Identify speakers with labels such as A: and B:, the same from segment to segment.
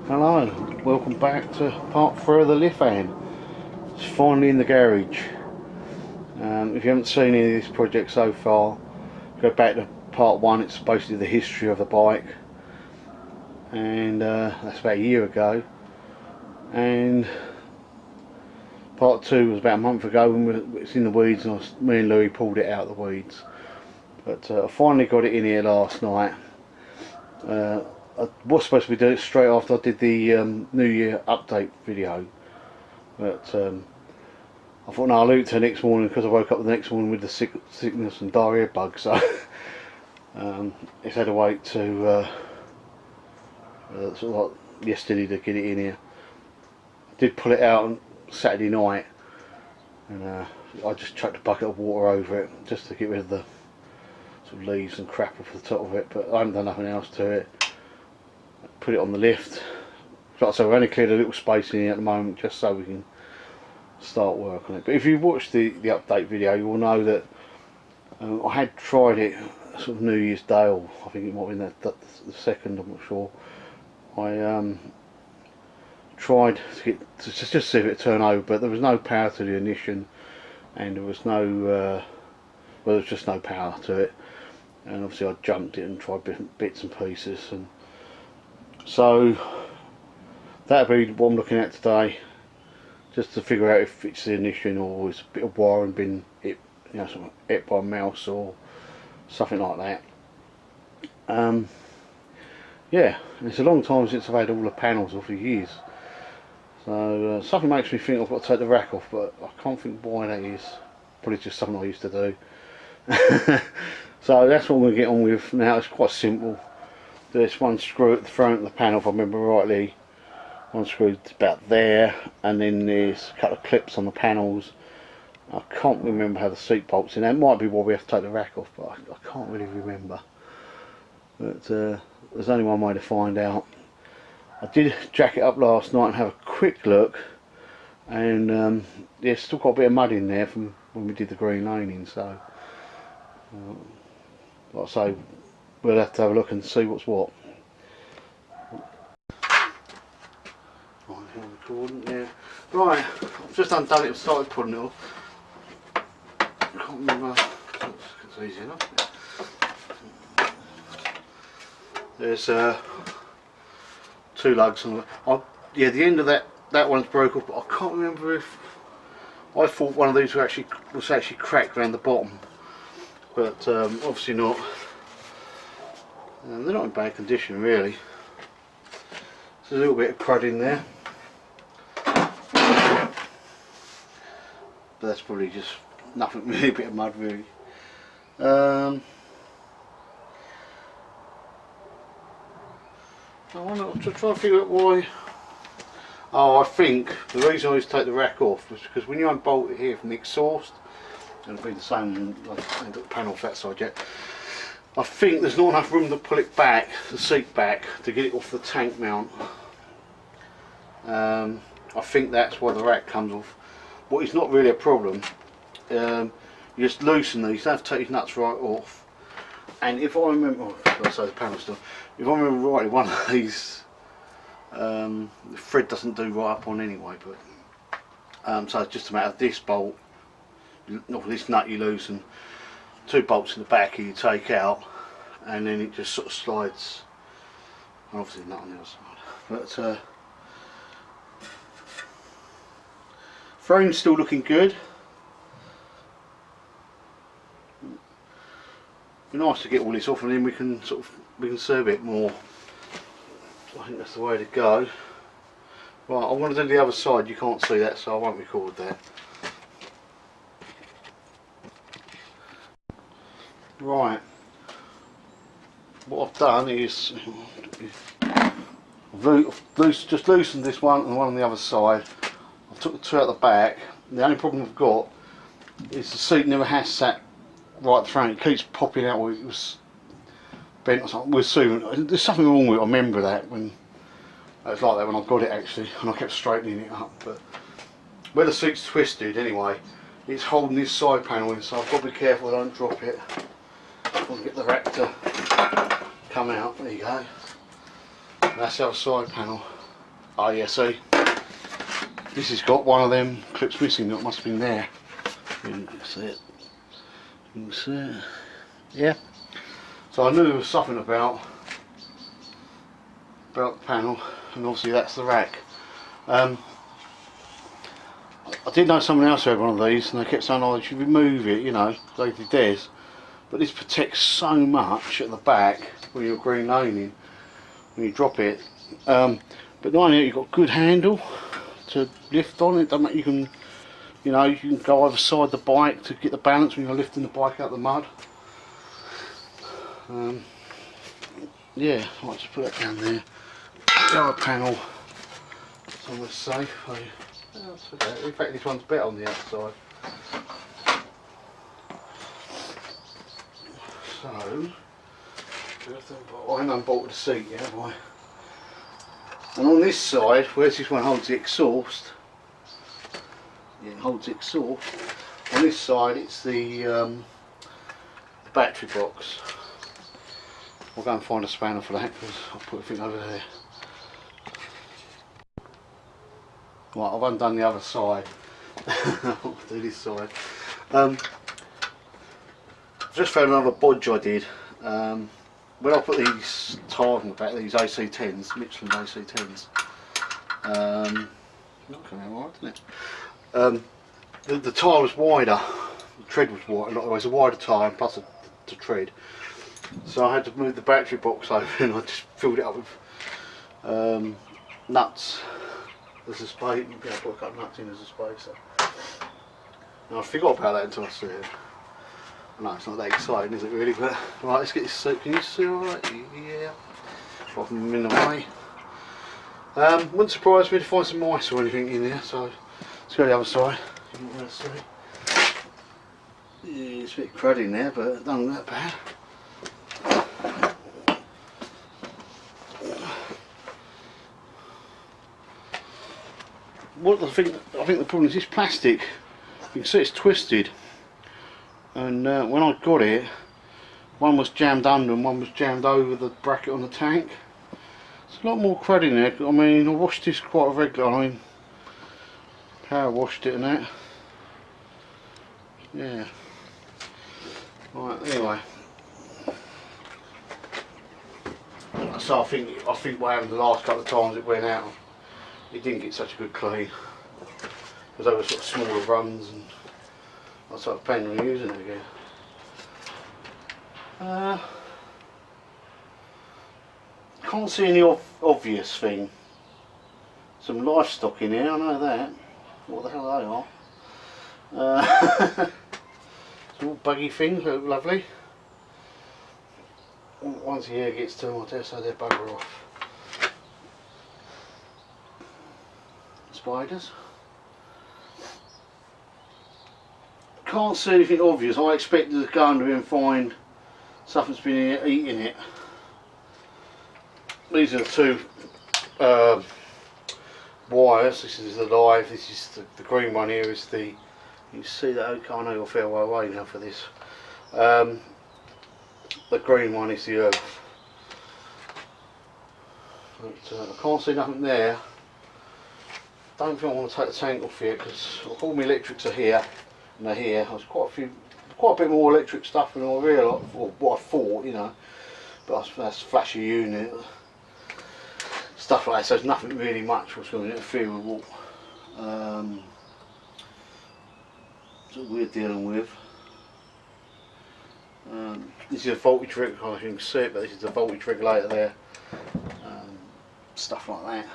A: Hello, welcome back to part 3 of the Lifan. It's finally in the garage. If you haven't seen any of this project so far, go back to part 1. It's basically the history of the bike, and that's about a year ago. And part 2 was about a month ago when it's in the weeds, and me and Louis pulled it out of the weeds. But I finally got it in here last night. I was supposed to be doing it straight after I did the New Year update video, but I thought, no, I'll leave it till next morning, because I woke up the next morning with the sickness and diarrhea bug, so it's had to wait to sort of like yesterday to get it in here. I did pull it out on Saturday night, and I just chucked a bucket of water over it just to get rid of the sort of leaves and crap off the top of it, but I haven't done nothing else to it. Put it on the lift. Like I said, we've only cleared a little space in here at the moment just so we can start work on it. But if you've watched the update video, you will know that I had tried it sort of New Year's Day, or I think it might have been the second, I'm not sure. I tried to get to just see if it turned over, but there was no power to the ignition, and there was no well, there was just no power to it. And obviously I jumped it and tried bits and pieces, and so that'll be what I'm looking at today, just to figure out if it's the ignition or it's a bit of wiring been hit, you know, sort of hit by a mouse or something like that. Yeah, it's a long time since I've had all the panels off, for years. So something makes me think I've got to take the rack off, but I can't think why that is. Probably just something I used to do. So that's what I'm going to get on with now. It's quite simple. There's one screw at the front of the panel, if I remember rightly. One screw about there, and then there's a couple of clips on the panels. I can't remember how the seat bolts in. That might be why we have to take the rack off, but I can't really remember. But there's only one way to find out. I did jack it up last night and have a quick look, and there's still got a bit of mud in there from when we did the green laning, so like I say, we'll have to have a look and see what's what. Yeah. Right, I've just undone it and started putting it off. I can't remember. It's easy enough. There's 2 lugs on the. Yeah, the end of that one's broke off, but I can't remember if I thought one of these was actually cracked around the bottom, but obviously not. They're not in bad condition really. There's a little bit of crud in there, but that's probably just nothing, really, a bit of mud really. I want to try and figure out why. Oh, I think the reason I always take the rack off was because when you unbolt it here from the exhaust, and it'll be the same, I haven't got the panel off that side yet, I think there's not enough room to pull it back, the seat back, to get it off the tank mount. I think that's why the rack comes off. What is not really a problem. You just loosen these, you don't have to take these nuts right off. And if I remember, oh, say the panel still. If I remember rightly, one of these the thread doesn't do right up on anyway. But so it's just a matter of this bolt, not this nut you loosen. 2 bolts in the back here you take out, and then it just sort of slides. And obviously not on the other side. But frame's still looking good. Be nice to get all this off, and then we can serve it more. I think that's the way to go. Right, I'm going to do the other side. You can't see that, so I won't record that. Right, what I've done is just loosened this one and one on the other side. I've took the 2 out the back. The only problem I've got is the seat never has sat right at the front. It keeps popping out where it was bent or something. We'll soon. There's something wrong with it. I remember that when it was like that when I got it actually, and I kept straightening it up. But where the seat's twisted anyway, it's holding this side panel in, so I've got to be careful I don't drop it. I'll get the rack to come out. There you go. That's our side panel. Oh yeah, see, this has got one of them clips missing that must have been there. You can see it. You can see it. Yeah. So I knew there was something about the panel, and obviously that's the rack. I did know someone else who had one of these, and they kept saying, "Oh, you should remove it," you know, like they did. But this protects so much at the back when you're green laning, when you drop it. But not only that, you've got a good handle to lift on it. You can, you know, you can go either side the bike to get the balance when you're lifting the bike out of the mud. Yeah, I might just put that down there. The other panel, it's on the safe. In fact, this one's better on the outside. So, I haven't unbolted the seat yet, have I? And on this side, where's this one holds the exhaust? Yeah, it holds the exhaust. On this side, it's the battery box. I'll go and find a spanner for that because I'll put everything over there. Right, I've undone the other side. I'll do this side. Just found another bodge I did. When I put these tyres on the back, these AC10s, Michelin AC10s, not coming out right, isn't it? The tyre was wider, the tread was wider, it was a wider tyre plus the tread. So I had to move the battery box over and I just filled it up with nuts as a space. You can put a couple of nuts in as a spacer. And I forgot about that until I see it. No, it's not that exciting, is it really? But right, let's get this suit. Can you see alright? Yeah. Apart from in the way. Wouldn't surprise me to find some mice or anything in there, so let's go to the other side. Yeah, it's a bit crud in there, but it doesn't look that bad. I think the problem is this plastic. You can see it's twisted. And when I got it, one was jammed under and one was jammed over the bracket on the tank. There's a lot more crud in there. I mean, I washed this quite regularly. I mean, power washed it and that. Yeah. Right. Anyway. So I think what happened the last couple of times it went out, it didn't get such a good clean because they were sort of smaller runs and. I sort of planning on using it again. Can't see any obvious thing. Some livestock in here, I know that. What the hell they are. Some all buggy things, look lovely. Once the air gets to them, I dare say they're bugger off. Spiders. Can't see anything obvious. I expected to go under and find something's been eating it. These are the two wires. This is the live. This is the green one here. Is the, you can see that. Okay, I know you're a fair way away now for this. The green one is the earth. But, I can't see nothing there. Don't think I want to take the tank off here because all my electrics are here. And they're here. There's quite a bit more electric stuff than I realised, or what I thought, you know. But that's flashy unit, stuff like that. So there's nothing really much what's going to interfere with what we're dealing with. This is a voltage regulator. You can see it, but this is a voltage regulator there. Stuff like that.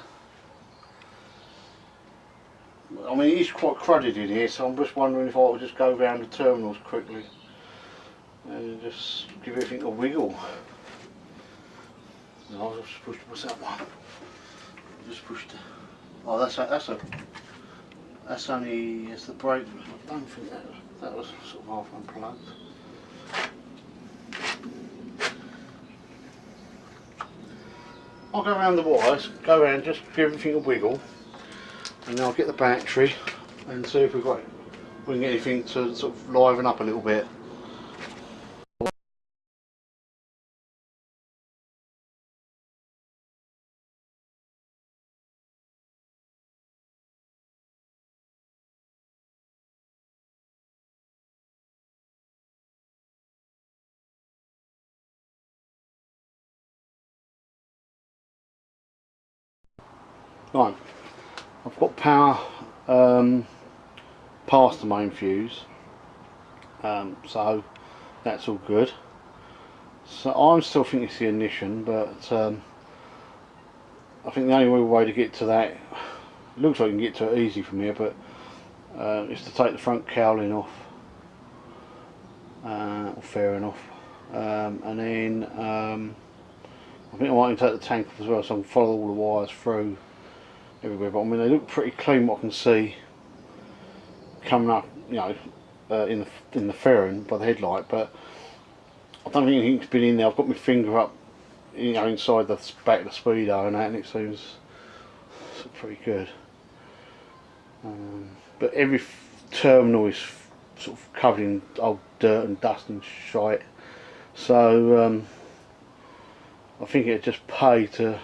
A: I mean, it's quite crowded in here, so I'm just wondering if I would just go round the terminals quickly and just give everything a wiggle. No, I'll just push. What's that one? Just pushed. Oh, that's only it's the brake. I don't think that was sort of half unplugged. I'll go around the wires, go around, just give everything a wiggle. And then I'll get the battery and see if we can get anything to sort of liven up a little bit. Right, I've got power past the main fuse, so that's all good. So I'm still thinking it's the ignition, but I think the only real way to get to that, it looks like you can get to it easy from here, but is to take the front cowling off, or fairing off, and then I think I might even take the tank off as well, so I can follow all the wires through everywhere. But I mean, they look pretty clean, what I can see coming up, you know, in the fairing by the headlight. But I don't think anything's been in there. I've got my finger up, you know, inside the back of the speedo and that, and it seems pretty good. But every terminal is sort of covered in old dirt and dust and shite, so I think it'd just pay to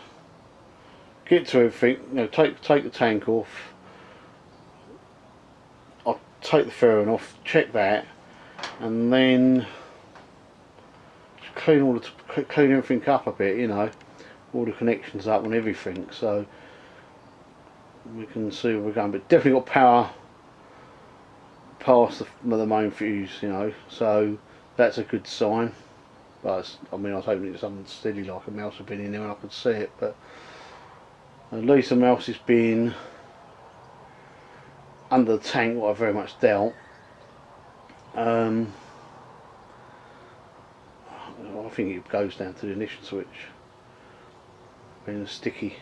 A: get to everything. You know, take the tank off. I'll take the fairing off, check that, and then clean everything up a bit. You know, all the connections up and everything, so we can see where we're going. But definitely got power past the main fuse. You know, so that's a good sign. But I mean, I was hoping it was something steady like a mouse had been in there and I could see it, but at least the mouse has been under the tank, what I very much doubt. I think it goes down to the ignition switch being sticky.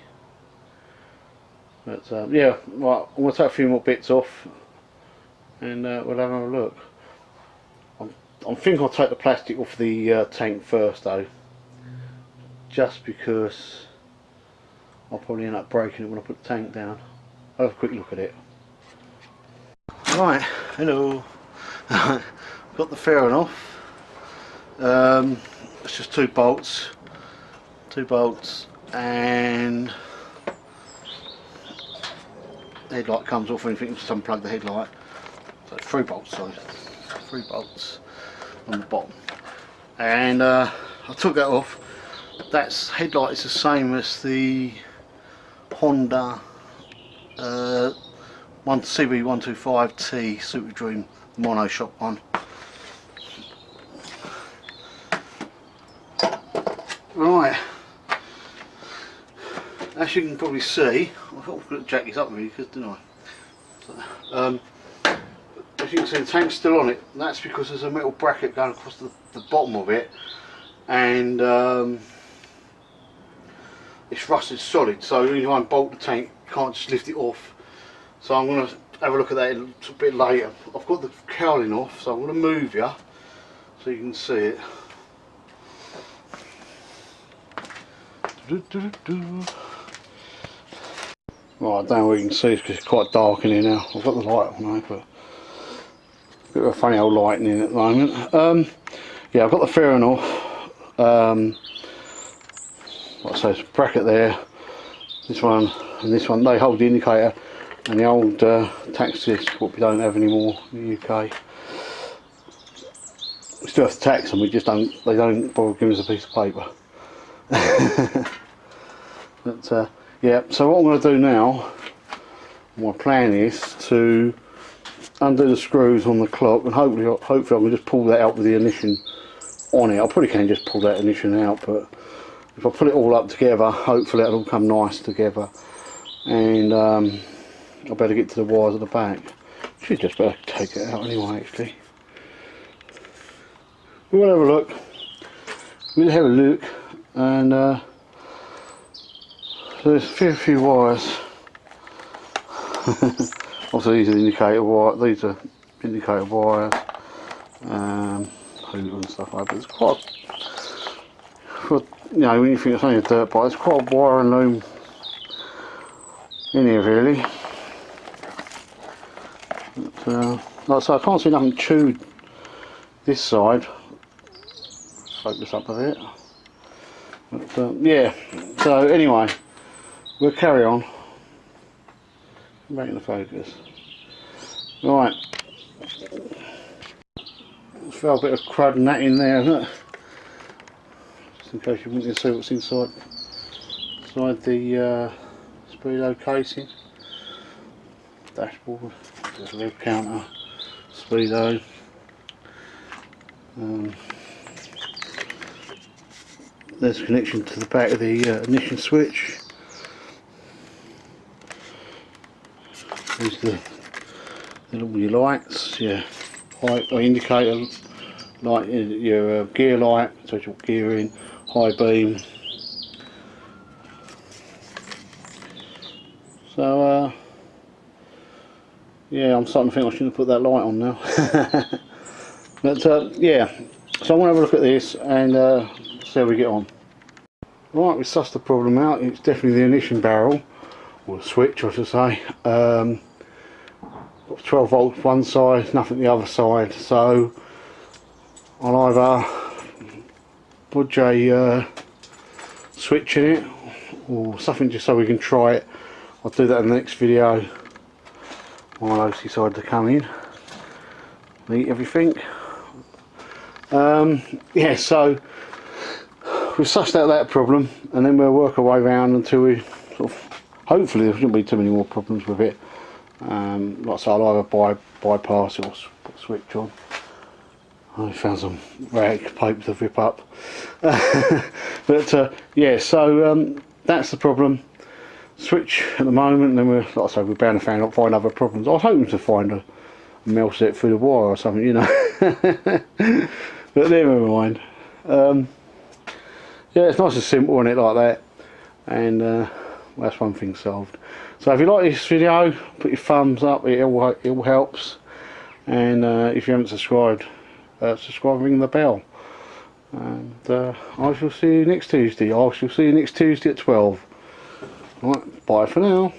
A: But yeah, right, I'm going to take a few more bits off and we'll have a look. I think I'll take the plastic off the tank first though, just because I'll probably end up breaking it when I put the tank down. I'll have a quick look at it. Right, hello. Got the fairing off. It's just two bolts, and the headlight comes off. Anything, just unplug the headlight. So 3 bolts, sorry, 3 bolts on the bottom, and I took that off. That's headlight is the same as the Honda CB125T Super Dream mono shop one. Right, as you can probably see, I thought I could jack this up really, because didn't I? So, as you can see, the tank's still on it. That's because there's a metal bracket going across the bottom of it, and it's rusted solid, so when you unbolt the tank you can't just lift it off. So I'm going to have a look at that a little bit later. I've got the cowling off, so I'm going to move you so you can see it. Right, I don't know what you can see because it's quite dark in here now. I've got the light on now, but a bit of a funny old lighting in at the moment. Yeah, I've got the fairing off. Like I say, it's a bracket there. This one and this one, they hold the indicator, and the old tax disc, what we don't have anymore in the UK. We still have to tax them, we just don't, they don't bother giving us a piece of paper. But yeah, so what I'm going to do now, my plan is to undo the screws on the clock, and hopefully I can just pull that out with the ignition on it. I probably can just pull that ignition out, but if I put it all up together, hopefully it'll all come nice together, and I better get to the wires at the back. Should just better take it out anyway, actually. We'll have a look. We'll have a look, and so there's a few wires. Also, these are indicator wires. These are indicator wires, and stuff like that. But it's quite, for, you know, when you think it's only a dirt bike, it's quite a wire and loom in here, really. But, like I say, I can't see nothing chewed this side. Focus up a bit. But yeah, so anyway, we'll carry on. Back in the focus. Right. There's a bit of crud and that in there, isn't it? Just in case you want to see what's inside the speedo casing, dashboard, there's a rev counter, speedo. There's a connection to the back of the ignition switch. There's the all your lights, your high or indicator light, your gear light, so your gearing, high beam. So yeah, I'm starting to think I shouldn't have put that light on now. But yeah, so I want to have a look at this and see how we get on. Right, we sussed the problem out. It's definitely the ignition barrel, or the switch I should say. Got 12 volts one side, nothing the other side, so I'll either put a switch in it or something just so we can try it. I'll do that in the next video while I decide to come in and eat everything. Yeah, so we've sussed out that problem and then we'll work our way around until we sort of, hopefully there shouldn't be too many more problems with it. Like I say, I'll either bypass it or put a switch on. I found some rag paper to rip up. But yeah, so that's the problem. Switch at the moment, and then we're, like I say, we're bound to find other problems. I was hoping to find a mel set through the wire or something, you know. But never mind. Yeah, it's nice and simple on it like that, and that's one thing solved. So if you like this video, put your thumbs up, it all helps, and if you haven't subscribed, subscribe and ring the bell, and I shall see you next Tuesday. I shall see you next Tuesday at 12. Right, bye for now.